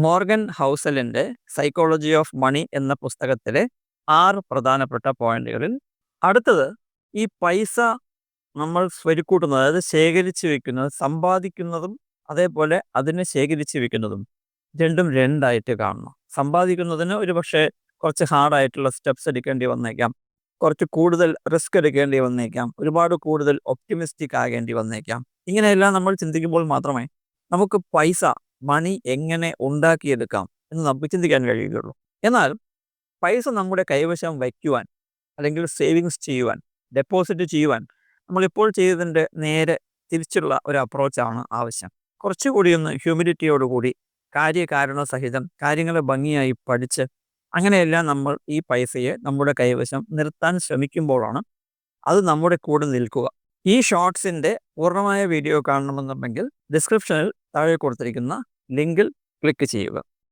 Morgan ഹൗസലിന്റെ psychology of money എന്ന പുസ്തകത്തിലെ 6 പ്രധാനപ്പെട്ട പോയിന്റുകളിൽ അടുത്തത് ഈ പൈസ നമ്മൾ സ്വരുക്കൂട്ടുന്നത്, അതായത് ശേഖരിച്ചു വെക്കുന്നത്, സമ്പാദിക്കുന്നതും അതേപോലെ അതിനെ ശേഖരിച്ചു വെക്കുന്നതും രണ്ടും രണ്ടായിട്ട് കാണണം. സമ്പാദിക്കുന്നതിന് ഒരു പക്ഷേ കുറച്ച് ഹാർഡായിട്ടുള്ള സ്റ്റെപ്സ് എടുക്കേണ്ടി വന്നേക്കാം, കുറച്ച് കൂടുതൽ റിസ്ക് എടുക്കേണ്ടി വന്നേക്കാം, ഒരുപാട് കൂടുതൽ ഒപ്റ്റിമിസ്റ്റിക് ആകേണ്ടി വന്നേക്കാം. ഇങ്ങനെയെല്ലാം നമ്മൾ ചിന്തിക്കുമ്പോൾ മാത്രമേ നമുക്ക് മണി എങ്ങനെ ഉണ്ടാക്കിയെടുക്കാം എന്ന് നമുക്ക് ചിന്തിക്കാൻ കഴിയുകയുള്ളൂ. എന്നാൽ പൈസ നമ്മുടെ കൈവശം വയ്ക്കുവാൻ, അല്ലെങ്കിൽ സേവിങ്സ് ചെയ്യുവാൻ, ഡെപ്പോസിറ്റ് ചെയ്യുവാൻ നമ്മളിപ്പോൾ ചെയ്തതിൻ്റെ നേരെ തിരിച്ചുള്ള ഒരു അപ്രോച്ചാണ് ആവശ്യം. കുറച്ചുകൂടി ഒന്ന് ഹ്യൂമിലിറ്റിയോടുകൂടി കാര്യകാരണ സഹിതം കാര്യങ്ങളെ ഭംഗിയായി പഠിച്ച് അങ്ങനെയെല്ലാം നമ്മൾ ഈ പൈസയെ നമ്മുടെ കൈവശം നിർത്താൻ ശ്രമിക്കുമ്പോഴാണ് അത് നമ്മുടെ കൂടെ നിൽക്കുക. ഈ ഷോർട്സിൻ്റെ പൂർണ്ണമായ വീഡിയോ കാണണമെന്നുണ്ടെങ്കിൽ ഡിസ്ക്രിപ്ഷനിൽ താഴെ കൊടുത്തിരിക്കുന്ന ലിങ്കിൽ ക്ലിക്ക് ചെയ്യുക.